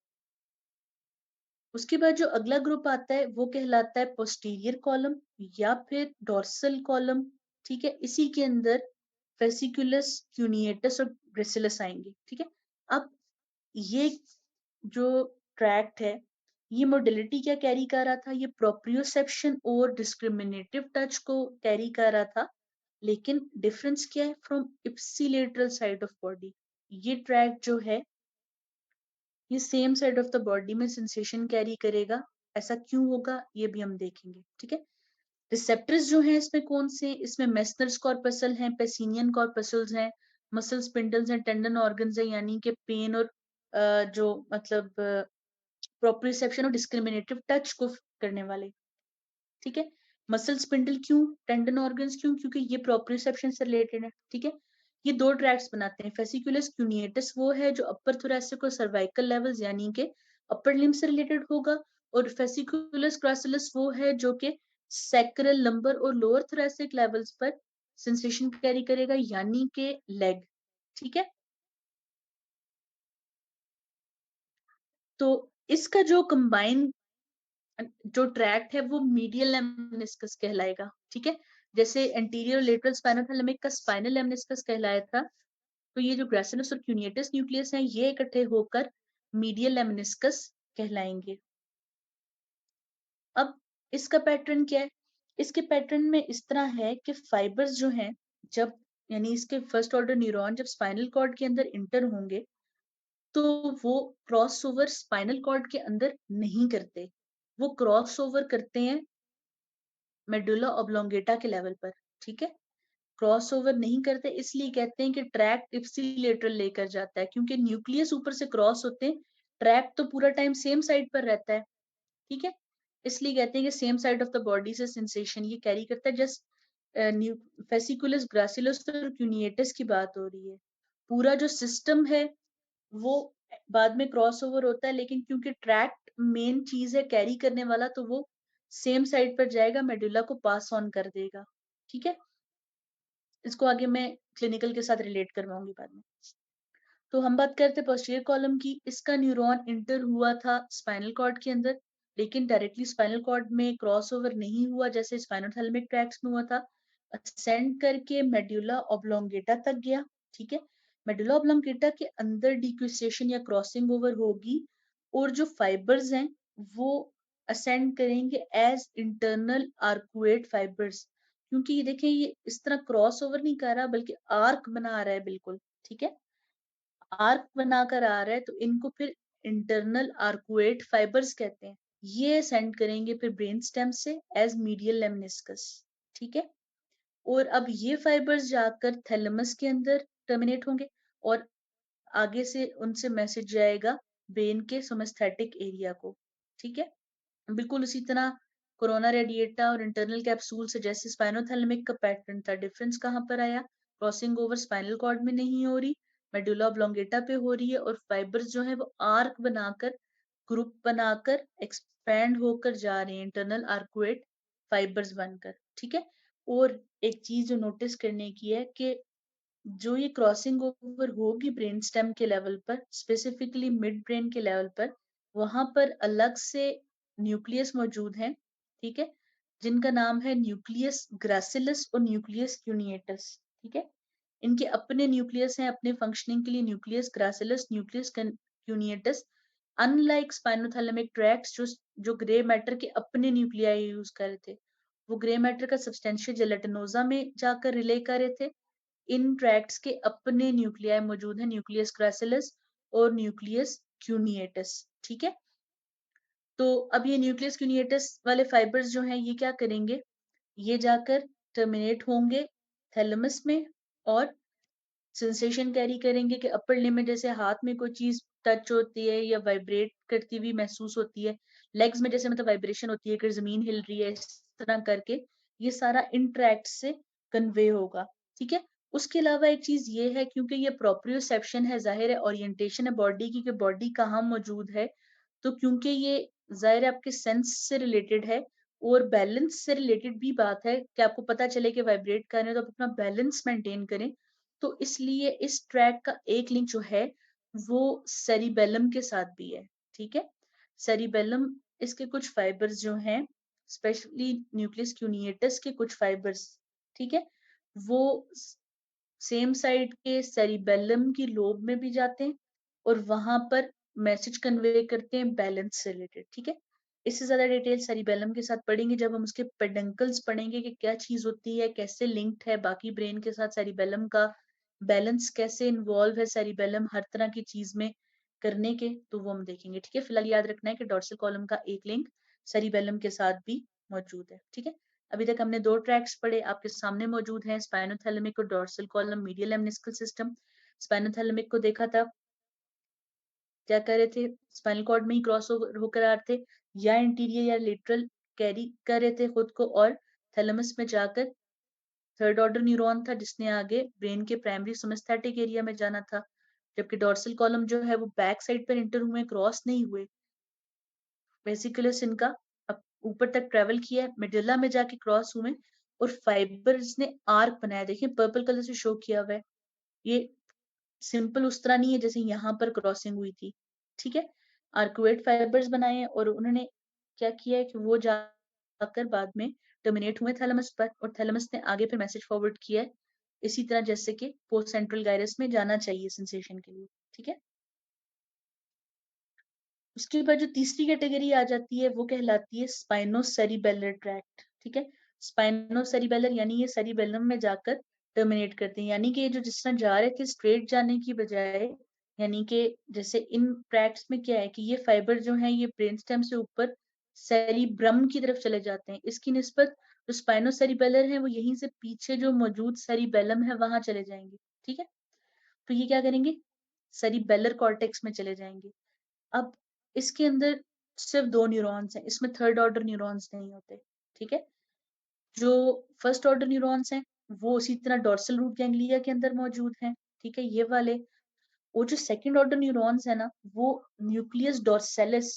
उसके बाद जो अगला ग्रुप आता है वो कहलाता है पोस्टीरियर कॉलम या फिर डोर्सल कॉलम। ठीक है, इसी के अंदर फेसिकुलस, क्यूनिएटस और ग्रेसिलस आएंगे। ठीक है, अब ये जो ट्रैक्ट है ये मोडिलिटी क्या कैरी कर रहा था, ये प्रोप्रियोसेप्शन और डिस्क्रिमिनेटिव टच को कैरी कर रहा था। लेकिन डिफरेंस क्या है, from ipsilateral side of body, ये ट्रैक्ट जो है ये same side of the body में सेंसेशन कैरी करेगा। ऐसा क्यों होगा ये भी हम देखेंगे। ठीक है, रिसेप्टर्स जो हैं इसमें कौन से, इसमें मेसनर्स कॉर्पसल हैं, पेसिनियन कॉर्पसल्स हैं, मसल स्पिंडल्स हैं, टेंडन ऑर्गन्स हैं, यानी कि पेन और जो मतलब प्रोप्रियोसेप्शन और डिस्क्रिमिनेटिव टच को करने वाले। ठीक है, मसल स्पिंडल क्यों, टेंडन ऑर्गन्स क्यों, क्योंकि ये प्रोप्रियोसेप्शन से रिलेटेड है। ठीक है, ये दो ट्रैक्ट्स बनाते हैं। फेसिकुलस क्यूनिएटस वो है जो अपर थोरैसिक और सर्वाइकल लेवल्स यानी कि अपर लिम्ब से रिलेटेड होगा, और फेसिकुलस ग्रासिलस वो है जो कि सैक्रल, लंबर और लोअर थोरैसिक लेवल्स पर सेंसेशन कैरी करेगा यानी कि लेग। ठीक है, तो इसका जो कंबाइन जो ट्रैक्ट है वो मीडियल लेमनिस्कस कहलाएगा। ठीक है, जैसे एंटीरियर लेटरल स्पाइनल थैलेमिक का स्पाइनल लेमनिस्कस कहलाया था, तो ये जो ग्रेसिलस और क्यूनिएटस न्यूक्लियस हैं ये इकट्ठे होकर मीडियल लेमनिस्कस कहलाएंगे। अब इसका पैटर्न क्या है, इसके पैटर्न में इस तरह है कि फाइबर्स जो हैं जब यानी इसके फर्स्ट ऑर्डर न्यूरॉन जब स्पाइनल कॉर्ड के अंदर इंटर होंगे तो वो क्रॉस ओवर स्पाइनल कॉर्ड के अंदर नहीं करते, वो क्रॉस ओवर करते हैं मेडुला ऑब्लोंगेटा के लेवल पर। ठीक है, क्रॉस ओवर नहीं करते इसलिए कहते हैं कि ट्रैक्ट इप्सिलेटरल लेकर जाता है, क्योंकि न्यूक्लियस ऊपर से क्रॉस होते हैं, ट्रैक्ट तो पूरा टाइम सेम साइड पर रहता है। ठीक है, इसलिए कहते हैं कि same side of the body से सेंसेशन ये कैरी करता है। जस्ट फेसिकुलस, ग्रासिलस और क्यूनिएटस की बात हो रही है, पूरा जो सिस्टम है वो बाद में क्रॉस ओवर होता है, लेकिन क्योंकि ट्रैक्ट मेन चीज है कैरी करने वाला, तो वो सेम साइड पर जाएगा, मेडुला को पास ऑन कर देगा। ठीक है, इसको आगे मैं क्लिनिकल के साथ रिलेट करवाऊंगी बाद में। तो हम बात करते हैं पोस्टीरियर कॉलम की। इसका न्यूरॉन इंटर हुआ था स्पाइनल कॉर्ड के अंदर, लेकिन डायरेक्टली स्पाइनल कॉर्ड में क्रॉस ओवर नहीं हुआ जैसे स्पाइनोथैलेमिक ट्रैक्ट्स में हुआ था, असेंड करके मेडुला ऑब्लोंगेटा तक गया। ठीक है, मेडुला ऑब्लोंगेटा के अंदर डिक्विसेशन या क्रॉसिंग ओवर होगी, और जो फाइबर्स हैं वो असेंड करेंगे एज इंटरनल आर्कुएट फाइबर्स, क्योंकि ये देखें ये इस तरह क्रॉस ओवर नहीं कर रहा बल्कि आर्क बना रहा है बिल्कुल। ठीक है, आर्क बनाकर आ रहा है, तो इनको फिर इंटरनल आर्कुएट फाइबर्स कहते हैं। ये सेंड करेंगे फिर ब्रेन स्टेम से एज मीडियल लेमनिस्कस। ठीक है, और अब ये फाइबर्स जाकर थैलेमस के अंदर टर्मिनेट होंगे, और आगे से उनसे मैसेज जाएगा ब्रेन के सोमेस्थेटिक एरिया को। ठीक है, बिल्कुल उसी तरह कोरोना रेडिएटा और इंटरनल कैप्सूल से जैसे स्पाइनोथैलेमिक का पैटर्न था, डिफरेंस कहाँ पर आया, क्रॉसिंग ओवर स्पाइनल कॉर्ड में नहीं हो रही, मेडुला ऑब्लोंगेटा पे हो रही है, और फाइबर्स जो है वो आर्क बनाकर, ग्रुप बनाकर एक्सपैंड होकर जा रहे हैं, इंटरनल आर्कुएट फाइबर्स बनकर। ठीक है, और एक चीज जो नोटिस करने की है कि जो ये क्रॉसिंग ओवर होगी ब्रेन स्टेम के लेवल पर, स्पेसिफिकली मिड ब्रेन के लेवल पर, वहां पर अलग से न्यूक्लियस मौजूद है। ठीक है, जिनका नाम है न्यूक्लियस ग्रासिलस और न्यूक्लियस क्यूनिएटस। ठीक है, इनके अपने न्यूक्लियस हैं अपने फंक्शनिंग के लिए, nucleus gracilis, nucleus cuneatus. Unlike spinothalamic tracts जो ग्रे मैटर के अपने न्यूक्लियाई यूज कर रहे थे, वो ग्रे मैटर का सब्सटेंशिया जेलेटिनोजा में जाकर रिले कर रहे थे। इन ट्रैक्ट्स के अपने न्यूक्लियाई मौजूद है, न्यूक्लियस ग्रासिलस और न्यूक्लियस क्यूनिएटस। ठीक है, तो अब ये न्यूक्लियस क्यूनिएटस वाले फाइबर्स जो हैं ये क्या करेंगे, ये जाकर टर्मिनेट होंगे थैलेमस में और सेंसेशन कैरी करेंगे कि अपर लिम्ब में जैसे हाथ में कोई चीज टच होती है या वाइब्रेट करती हुई महसूस होती है, लेग्स में जैसे मतलब वाइब्रेशन होती है कि जमीन हिल रही है, इस तरह करके ये सारा इंट्रैक्ट से कन्वे होगा। ठीक है, उसके अलावा एक चीज ये है, क्योंकि ये प्रोप्रियोसेप्शन है, जाहिर है ओरिएंटेशन है बॉडी की कि बॉडी कहाँ मौजूद है, तो क्योंकि ये जाहिर है आपके सेंस से रिलेटेड है और बैलेंस से रिलेटेड भी बात है कि आपको पता चले कि वाइब्रेट कर रहे हैं तो आप अपना बैलेंस मेंटेन करें, तो इसलिए इस ट्रैक का एक लिंक जो है वो सेरिबेलम के साथ भी है। ठीक है, सेरिबेलम इसके कुछ फाइबर्स जो हैं, स्पेशली न्यूक्लियस क्यूनिएटस के कुछ फाइबर्स, ठीक है, वो सेम साइड के सेरिबेलम की लोब में भी जाते हैं और वहां पर मैसेज कन्वे करते हैं बैलेंस से रिलेटेड। ठीक है, इससे ज्यादा डिटेल सेरिबेलम के साथ पढ़ेंगे जब हम उसके पेडंकल्स पढ़ेंगे कि क्या चीज होती है, कैसे लिंक्ड है बाकी ब्रेन के साथ सेरिबेलम का, बैलेंस कैसे इन्वॉल्व है सेरिबेलम हर तरह की चीज में करने के, तो वो हम देखेंगे। ठीक है, फिलहाल याद रखना है कि डोर्सल कॉलम का एक लिंक सेरिबेलम के साथ भी मौजूद है। ठीक है, अभी तक हमने दो ट्रैक्स पढ़े, आपके सामने मौजूद हैं स्पाइनोथैलेमिक और dorsal column medial lemniscal system. Spinothalamic को देखा था, क्या कर रहे थे, स्पाइनल कॉर्ड में ही क्रॉस ओवर होकर आ रहे थे या इंटीरियर या लेटरल कैरी कर रहे थे खुद को, और थैलेमस में जाकर थर्ड ऑर्डर न्यूरॉन था जिसने आगे ब्रेन के प्राइमरी समस्थेटिक एरिया में जाना था, जबकि डोर्सल कॉलम जो है वो बैक साइड पर इंटर हुए, क्रॉस नहीं हुए। वेसिकुलस इनका ऊपर तक ट्रेवल किया, मिडिला में जाके क्रॉस हुए और फाइबर्स ने आर्क बनाया, देखिए पर्पल कलर से शो किया हुआ है, ये सिंपल उस तरह नहीं है जैसे यहाँ पर क्रॉसिंग हुई थी। ठीक है, आर्कुएट फाइबर्स बनाए हैं और उन्होंने क्या किया है कि वो जाकर बाद में टर्मिनेट हुए थैलेमस पर, और थैलेमस ने आगे फिर मैसेज फॉरवर्ड किया है इसी तरह जैसे कि पोस्ट सेंट्रल गायरस में जाना चाहिए सेंसेशन के लिए। ठीक है, उसके बाद जो तीसरी कैटेगरी आ जाती है वो कहलाती है स्पाइनोसेरिबेलर ट्रैक्ट। ठीक है, स्पाइनोसेरिबेलर यानी ये सेरिबेलम में जाकर टर्मिनेट करते हैं, यानी कि ये जो जिस तरह जा रहे थे स्ट्रेट जाने की बजाय, यानी कि जैसे इन ट्रैक्ट्स में क्या है कि ये फाइबर जो है ये ब्रेन स्टेम से ऊपर सेरिब्रम की तरफ चले जाते हैं, इसकी निस्बत जो स्पाइनोसेरिबेलर है वो यहीं से पीछे जो मौजूद सेरिबेलम है वहां चले जाएंगे। ठीक है, तो ये क्या करेंगे, सेरिबेलर कॉर्टेक्स में चले जाएंगे। अब इसके अंदर सिर्फ दो न्यूरॉन्स हैं, इसमें थर्ड ऑर्डर न्यूरॉन्स नहीं होते। ठीक है, जो फर्स्ट ऑर्डर न्यूरॉन्स हैं वो उसी तरह डोर्सल रूट गैंग्लिया के अंदर मौजूद हैं। ठीक है, ये वाले, वो जो सेकंड ऑर्डर न्यूरॉन्स है ना वो न्यूक्लियस डोर्सेलिस,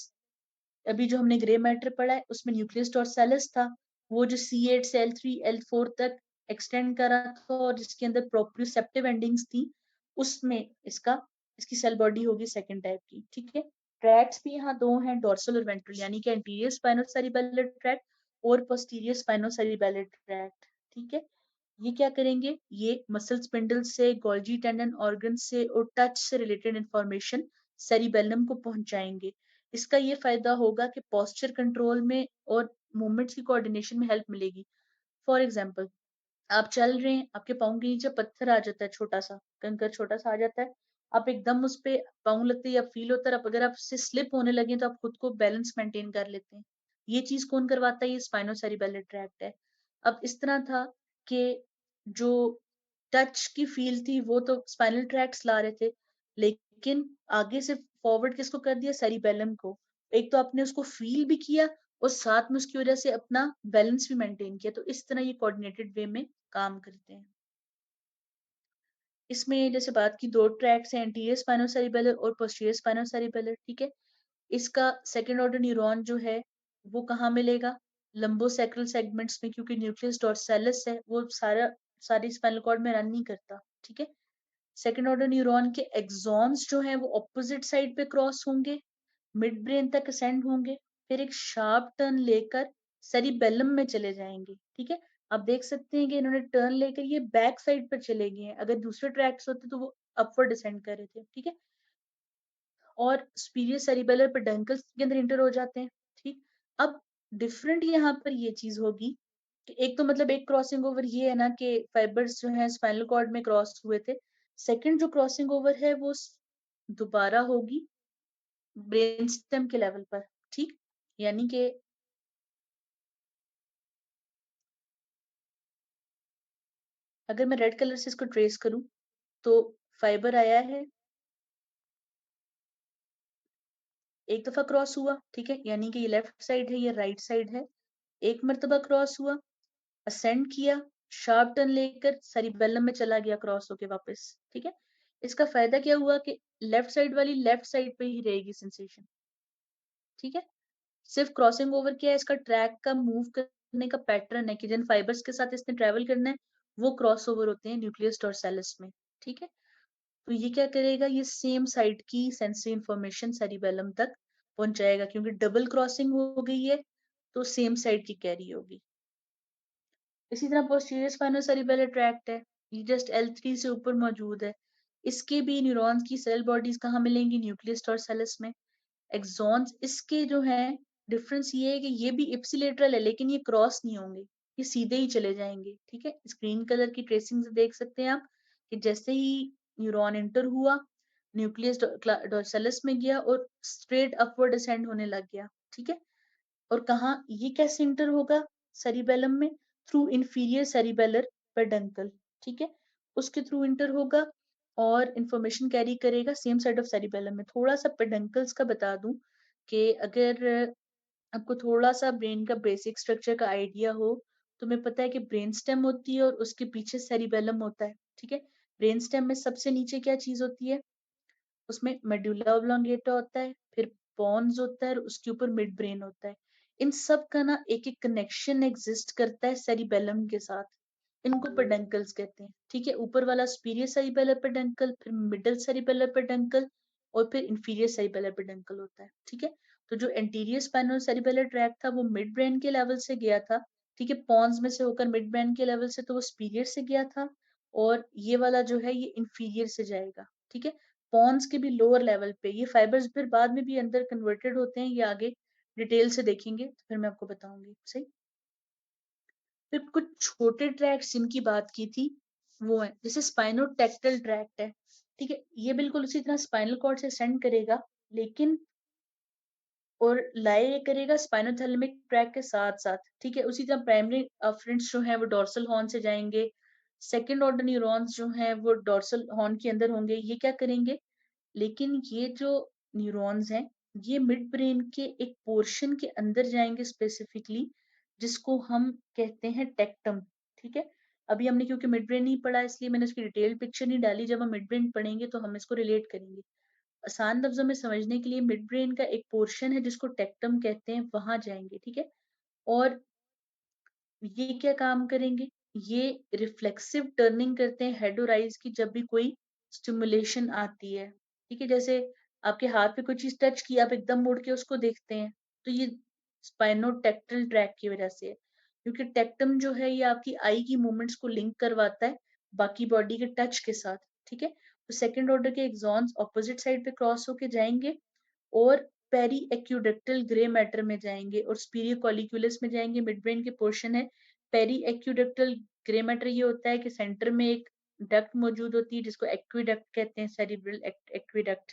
अभी जो हमने ग्रे मैटर पढ़ा है उसमें न्यूक्लियस डोर्सेलिस था, वो जो C8 से L3 L4 तक एक्सटेंड करा था और जिसके अंदर प्रोप्रियोसेप्टिव एंडिंग्स थी, उसमें इसकी सेल बॉडी होगी सेकंड टाइप की। ठीक है, ट्रैक्ट्स भी यहाँ दो हैं, डोर्सल और वेंट्रल, यानी कि एंटीरियर स्पाइनोसेरिबेलर ट्रैक्ट और पोस्टीरियर स्पाइनोसेरिबेलर ट्रैक्ट। ठीक है, ये क्या करेंगे, ये मसल स्पिंडल से, गोल्जी टेंडन ऑर्गन से और टच से रिलेटेड इंफॉर्मेशन सेरिबेलम को पहुंचाएंगे। इसका ये फायदा होगा कि पोस्चर कंट्रोल में और मूवमेंट्स की कोऑर्डिनेशन में हेल्प मिलेगी। फॉर एग्जांपल, आप चल रहे हैं, आपके पाँव के नीचे पत्थर आ जाता है, छोटा सा कंकर छोटा सा आ जाता है, आप एकदम उस पे पाँव लगते या फील होता है, अगर आप उससे स्लिप होने लगे तो आप खुद को बैलेंस मेंटेन कर लेते हैं। ये चीज कौन करवाता है, ये स्पाइनोसेरिबेलर ट्रैक्ट है। अब इस तरह था कि जो टच की फील थी वो तो स्पाइनल ट्रैक्ट्स ला रहे थे, लेकिन आगे से फॉरवर्ड किसको कर दिया, सेरिबेलम को। एक तो आपने उसको फील भी किया और साथ में उसकी वजह से अपना बैलेंस भी मेंटेन किया, तो इस तरह ये कोऑर्डिनेटेड वे में काम करते हैं। इसमें जैसे बात की दो ट्रैक्स हैं, एंटीरियर स्पाइनोसेरिबेलर और पोस्टीरियर स्पाइनोसेरिबेलर। ठीक है, इसका सेकंड ऑर्डर न्यूरॉन जो है वो कहाँ मिलेगा, लंबोसेक्रल सेगमेंट्स में, क्योंकि न्यूक्लियस डोर्सेलिस है वो सारी स्पाइनल कॉर्ड में रन नहीं करता। ठीक है, सेकंड ऑर्डर न्यूरॉन के एक्सॉन्स जो है वो ऑपोजिट साइड पे क्रॉस होंगे, मिड ब्रेन तक असेंड होंगे, फिर एक शार्प टर्न लेकर सेरिबेलम में चले जाएंगे। ठीक है, आप देख सकते हैं कि इन्होंने टर्न लेकर ये बैक साइड पर चले गए हैं, अगर दूसरे ट्रैक्स होते तो वो अपवर्ड डिसेंड कर रहे थे। ठीक है, और सुपीरियर सेरिबेलर पेडंकल्स के अंदर इंटर हो जाते हैं। ठीक, अब डिफरेंट यहाँ पर ये चीज होगी एक तो मतलब एक क्रॉसिंग ओवर ये है ना कि फाइबर्स जो है स्पाइनल कॉर्ड में क्रॉस हुए थे। सेकंड जो क्रॉसिंग ओवर है वो दोबारा होगी ब्रेन स्टेम के लेवल पर, ठीक। यानी कि अगर मैं रेड कलर से इसको ट्रेस करूं तो फाइबर आया है, एक दफा क्रॉस हुआ, ठीक है, यानी कि ये लेफ्ट साइड है, ये राइट साइड है। एक मर्तबा क्रॉस हुआ, असेंड किया, शार्प टर्न लेकर सेरिबेलम में चला गया क्रॉस होके वापस, ठीक है। इसका फायदा क्या हुआ कि लेफ्ट साइड वाली लेफ्ट साइड पे ही रहेगी सेंसेशन, ठीक है। सिर्फ क्रॉसिंग ओवर क्या है, इसका ट्रैक का मूव करने का पैटर्न है कि जिन फाइबर्स के साथ इसने ट्रेवल करना है वो क्रॉस ओवर होते हैं न्यूक्लियस डोर्सालिस में, ठीक है। तो ये क्या करेगा, ये सेम साइड की सेंसरी इंफॉर्मेशन सेरिबेलम तक पहुंचाएगा, क्योंकि डबल क्रॉसिंग हो गई है तो सेम साइड की कैरी होगी। इसी तरह पोस्टीरियर स्पाइनो सेरिबेलर ट्रैक्ट है, ये जस्ट L3 से ऊपर मौजूद है। इसके भी न्यूरॉन्स की सेल बॉडीज कहाँ मिलेंगी, न्यूक्लियस डोर्सालिस में। एक्सॉन्स इसके जो है, डिफरेंस ये है कि ये भी इप्सिलेटरल है लेकिन ये क्रॉस नहीं होंगे, ये सीधे ही चले जाएंगे, ठीक है। स्क्रीन कलर की ट्रेसिंग से देख सकते हैं आप कि जैसे ही न्यूरॉन एंटर हुआ न्यूक्लियस डोर्सालिस में गया और स्ट्रेट अपवर्ड असेंड होने लग गया, ठीक है। और कहा ये कैसे इंटर होगा सेरिबेलम में, थ्रू इंफीरियर सेरिबेलर पेडंकल, ठीक है, उसके थ्रू इंटर होगा और इंफॉर्मेशन कैरी करेगा सेम साइड ऑफ सेरिबेलम में। थोड़ा सा पेडंकल्स का बता दूं कि अगर आपको थोड़ा सा ब्रेन का बेसिक स्ट्रक्चर का आइडिया हो, तो मैं पता है कि ब्रेन स्टेम होती है और उसके पीछे सेरिबेलम होता है, ठीक है। ब्रेन स्टेम में सबसे नीचे क्या चीज होती है, उसमें मेडुला ऑब्लोंगेटा होता है, फिर पॉन्स होता है और उसके ऊपर मिड ब्रेन होता है। इन सब का ना एक एक कनेक्शन एग्जिस्ट करता है सेरिबेलम के साथ, इनको पेडंकल्स कहते हैं, ठीक है। ऊपर वाला सुपीरियर सेरिबेलर पेडंकल, फिर मिडिल सेरिबेलर पेडंकल और फिर इंफीरियर सेरिबेलर पेडंकल होता है, ठीक है। तो जो एंटीरियर स्पाइनो सेरिबेलर ट्रैक था वो मिड ब्रेन के लेवल से गया था, ठीक है, पॉन्स में से होकर मिड ब्रेन के लेवल से तो वो सुपीरियर से गया था, और ये वाला जो है ये इंफीरियर से जाएगा, ठीक है। पॉन्स के भी लोअर लेवल पे ये फाइबर्स फिर बाद में भी अंदर कन्वर्टेड होते हैं, ये आगे डिटेल से देखेंगे तो फिर मैं आपको बताऊंगी, सही। फिर कुछ छोटे ट्रैक्ट जिनकी बात की थी वो है जैसे स्पाइनोटेक्टल ट्रैक्ट है, ठीक है, ये बिल्कुल उसी तरह स्पाइनल कॉर्ड से सेंड करेगा लेकिन और लाए करेगा स्पाइनोथैलेमिक ट्रैक के साथ साथ, ठीक है। उसी तरह प्राइमरी अफरेंट्स जो है वो डोर्सल हॉर्न से जाएंगे, सेकेंड ऑर्डर न्यूरॉन्स जो है वो डोर्सल हॉर्न के अंदर होंगे, ये क्या करेंगे, लेकिन ये जो न्यूरॉन्स हैं ये मिड ब्रेन के एक पोर्शन के अंदर जाएंगे स्पेसिफिकली, जिसको हम कहते हैं टेक्टम, ठीक है। अभी हमने क्योंकि मिड ब्रेन नहीं पढ़ा इसलिए मैंने उसकी डिटेल पिक्चर नहीं डाली, जब हम मिड ब्रेन पढ़ेंगे तो हम इसको रिलेट करेंगे। आसान लफ्जों में समझने के लिए मिड ब्रेन का एक पोर्शन है जिसको टेक्टम कहते हैं, वहां जाएंगे, ठीक है। और ये क्या काम करेंगे, ये रिफ्लेक्सिव टर्निंग करते हैं हेड और आईज की जब भी कोई स्टिमुलेशन आती है, ठीक है। जैसे आपके हाथ पे कोई चीज टच की, आप एकदम मुड़ के उसको देखते हैं, तो ये स्पाइनोटेक्टल ट्रैक की वजह से है, क्योंकि टेक्टम जो है ये आपकी आई की मूवमेंट्स को लिंक करवाता है बाकी बॉडी के टच के साथ, ठीक है। तो सेकेंड ऑर्डर के एक्सॉन्स ऑपोजिट साइड पे क्रॉस होके जाएंगे और पेरी एक्यूडक्टल ग्रे मैटर में जाएंगे और स्पीरियो कॉलिक्यूलस में जाएंगे, मिड ब्रेन के पोर्शन है। पेरी एक्यूडक्टल ग्रे मैटर ये होता है कि सेंटर में एक डक्ट मौजूद होती है जिसको एक्विडक्ट कहते हैं, सेरिब्रल एक्विडक्ट।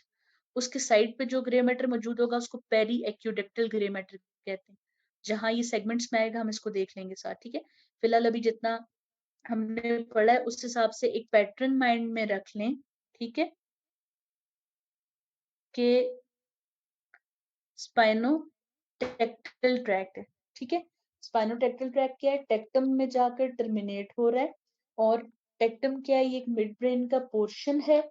उसके साइड पे जो ग्रे मैटर मौजूद होगा उसको पेरी एक्यूडक्टल ग्रे मैटर कहते हैं। जहां ये सेगमेंट्स में आएगा हम इसको देख लेंगे साथ, ठीक है। फिलहाल अभी जितना हमने पढ़ा है उस हिसाब से एक पैटर्न माइंड में रख लें, ठीक है, कि स्पाइनोटेक्टल ट्रैक्ट है, ठीक है। स्पाइनोटेक्टल ट्रैक्ट क्या है, टेक्टम में जाकर टर्मिनेट हो रहा है, और टेक्टम क्या है, ये एक मिड ब्रेन का पोर्शन है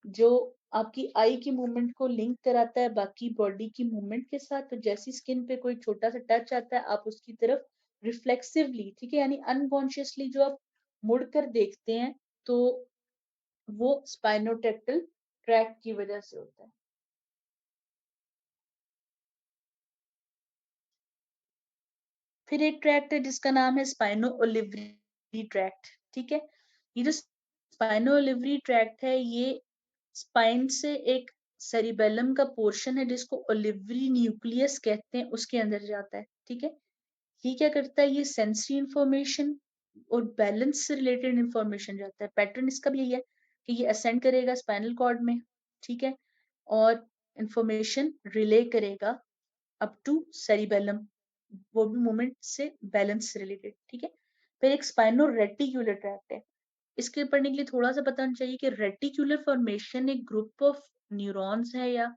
जो आपकी आई की मूवमेंट को लिंक कराता है बाकी बॉडी की मूवमेंट के साथ। तो जैसी स्किन पे कोई छोटा सा टच आता है आप उसकी तरफ रिफ्लेक्सिवली, ठीक है, यानी अनकॉन्शियसली जो आप मुड़कर देखते हैं, तो वो स्पाइनोटेक्टल ट्रैक्ट की वजह से होता है। फिर एक ट्रैक्ट है जिसका नाम है स्पाइनो ओलिवरी ट्रैक्ट, ठीक है। ये जो स्पाइनो ओलिवरी ट्रैक्ट है ये स्पाइन से एक सेरिबेलम का पोर्शन है जिसको ओलिवरी न्यूक्लियस कहते हैं, उसके अंदर जाता है, ठीक है। ये क्या करता है, ये सेंसरी इंफॉर्मेशन और बैलेंस से रिलेटेड इंफॉर्मेशन जाता है। पैटर्न इसका भी यही है कि ये असेंड करेगा स्पाइनल कॉर्ड में, ठीक है, और इंफॉर्मेशन रिले करेगा अप टू सेरिबेलम, वो भी मूवमेंट से बैलेंस से रिलेटेड, ठीक है। फिर एक स्पाइनो रेटिक्यूलर ट्रैक्ट है। इसके पढ़ने के लिए थोड़ा सा पता होना चाहिए कि रेटिक्यूलर फॉर्मेशन एक ग्रुप ऑफ न्यूरॉन्स है या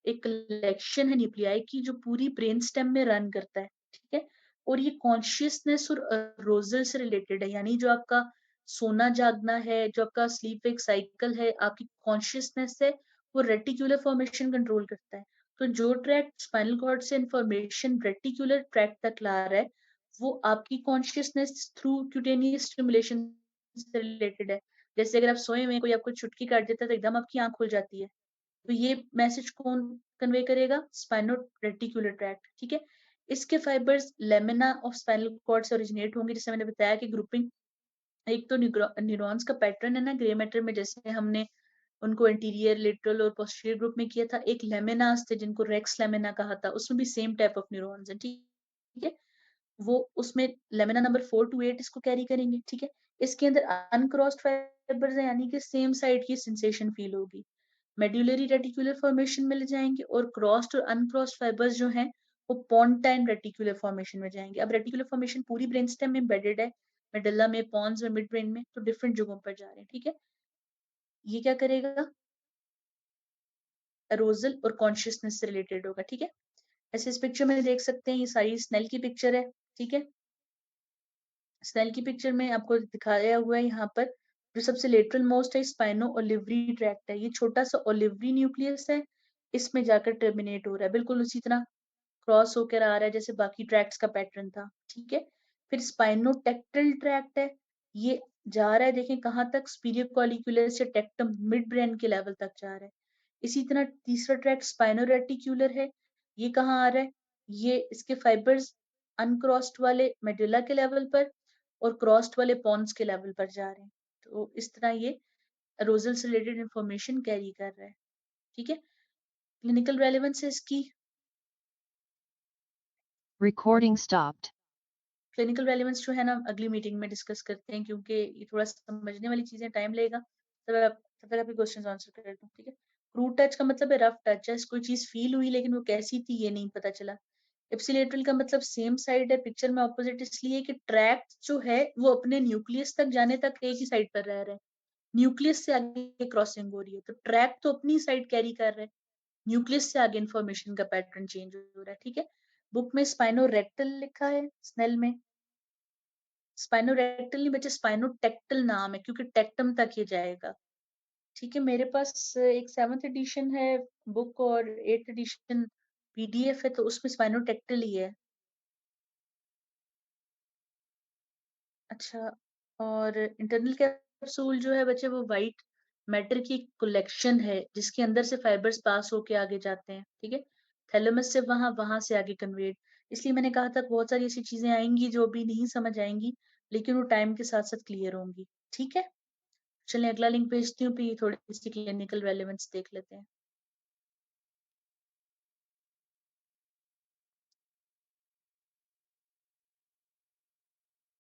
एक कलेक्शन है न्यूक्लियाई की जो पूरी ब्रेन स्टेम में रन करता है, ठीक है। और ये कॉन्शियसनेस और अरोजल से रिलेटेड है, यानी जो आपका सोना जागना है, जो आपका स्लीप वेक साइकिल है, आपकी कॉन्शियसनेस है, वो रेटिक्यूलर फॉर्मेशन कंट्रोल करता है। तो जो ट्रैक्ट स्पाइनल कॉर्ड से इंफॉर्मेशन रेटिक्यूलर ट्रैक्ट तक ला रहा है, वो आपकी कॉन्शियसनेस थ्रू क्यूटेनियस स्टिमुलेशन से रिलेटेड है। जैसे अगर आप सोए हुए कोई आपको चुटकी काट देता है तो एकदम आपकी आंख खुल जाती है, तो ये मैसेज कौन कन्वे करेगा, स्पाइनो रेटिकुलर ट्रैक्ट, ठीक है। इसके fibres lamina of spinal cord से ओरिजिनेट होंगे, जैसे मैंने बताया कि ग्रुपिंग एक तो न्यूरॉन्स का पैटर्न है ना ग्रे मैटर में, जैसे हमने उनको एंटीरियर लेटरल और पोस्टीरियर ग्रुप में किया था। एक लेमिनास थे जिनको रेक्स लेमिना कहा था, उसमें भी सेम टाइप ऑफ न्यूरॉन्स है, ठीक है। वो उसमें लेमिना नंबर 4 to 8 इसको कैरी करेंगे, ठीक है। इसके अंदर अनक्रॉस्ड फाइबर्स है, यानी कि सेम साइड की सेंसेशन फील होगी। मेड्यूलरी रेटिकुलर फॉर्मेशन में ले जाएंगे, और क्रॉस्ड और अनक्रॉस्ड फाइबर्स जो हैं वो पोन्टाइन रेटिकुलर फॉर्मेशन में जाएंगे। अब रेटिकुलर फॉर्मेशन पूरी ब्रेन स्टेम में एम्बेडेड है, मेडल्ला में, पॉन्स में, मिड ब्रेन में, तो डिफरेंट जगहों पर जा रहे हैं, ठीक है। ये क्या करेगा, एरोजल और कॉन्शियसनेस से रिलेटेड होगा, ठीक है। ऐसे इस पिक्चर में देख सकते हैं, ये सारी स्नेल की पिक्चर है, ठीक है। स्नेल की पिक्चर में आपको दिखाया हुआ है यहाँ पर, जो सबसे लेटरल मोस्ट है स्पाइनो ओलिवरी ट्रैक्ट है। ये छोटा सा ओलिवरी न्यूक्लियस है, इसमें जाकर टर्मिनेट हो रहा है, बिल्कुल उसी तरह क्रॉस होकर आ रहा है जैसे बाकी ट्रैक्ट्स का पैटर्न था, ठीक है। फिर स्पाइनोटेक्टल ट्रैक्ट है, ये जा रहा है, देखें कहाँ तक, स्पीरियो कॉलिक्यूलर से टेक्टम मिड ब्रेन के लेवल तक जा रहा है। इसी तरह तीसरा ट्रैक्ट स्पाइनोरेटिक्यूलर है, ये कहाँ आ रहा है, ये इसके फाइबर्स अनक्रॉस्ड वाले मेडुला के लेवल पर और क्रॉस्ड वाले पॉन्स के लेवल पर जा रहे हैं। तो इस तरह ये एरोजल से रिलेटेड इंफॉर्मेशन कैरी कर रहा है, ठीक है। क्लिनिकल रेलेवेंस है इसकी, Recording stopped. क्लिनिकल रेलेवेंस जो है ना अगली मीटिंग में डिस्कस करते हैं, क्योंकि ये थोड़ा समझने वाली चीजें, टाइम लगेगा। तब तक आपके क्वेश्चंस आंसर कर दूं, ठीक है। क्रूड टच का मतलब है रफ टच है, कोई चीज फील हुई लेकिन वो कैसी थी ये नहीं पता चला। एप्सिलेटरल का मतलब सेम साइड है, पिक्चर में ऑपोजिट इसलिए कि ट्रैक्ट जो है वो अपने न्यूक्लियस तक जाने तक एक ही साइड पर रह रहे हैं, न्यूक्लियस से आगे क्रॉसिंग हो रही है, तो ट्रैक तो अपनी साइड कैरी कर रहे हैं, न्यूक्लियस से आगे इंफॉर्मेशन का पैटर्न चेंज हो रहा है, ठीक है। बुक में स्पाइनोरेक्टल लिखा है, स्नेल में स्पाइनोरेक्टल नहीं बच्चे, स्पाइनोटेक्टल नाम है क्योंकि टेक्टम तक ये जाएगा, ठीक है। मेरे पास एक 7th एडिशन है बुक और 8th एडिशन पीडीएफ है, तो उसमें स्पाइनोटेक्टल ही है। अच्छा, और इंटरनल कैप्सूल जो है बच्चे, वो वाइट मैटर की कलेक्शन है जिसके अंदर से फाइबर्स पास होके आगे जाते हैं, ठीक है। थैलेमस से वहां, वहां से आगे कन्वेट, इसलिए मैंने कहा था बहुत सारी ऐसी चीजें आएंगी जो अभी नहीं समझ आएंगी, लेकिन वो टाइम के साथ साथ क्लियर होंगी, ठीक है। चलिए अगला लिंक भेजती हूँ, फिर थोड़ी सी क्लिनिकल रेलेवेंस देख लेते हैं।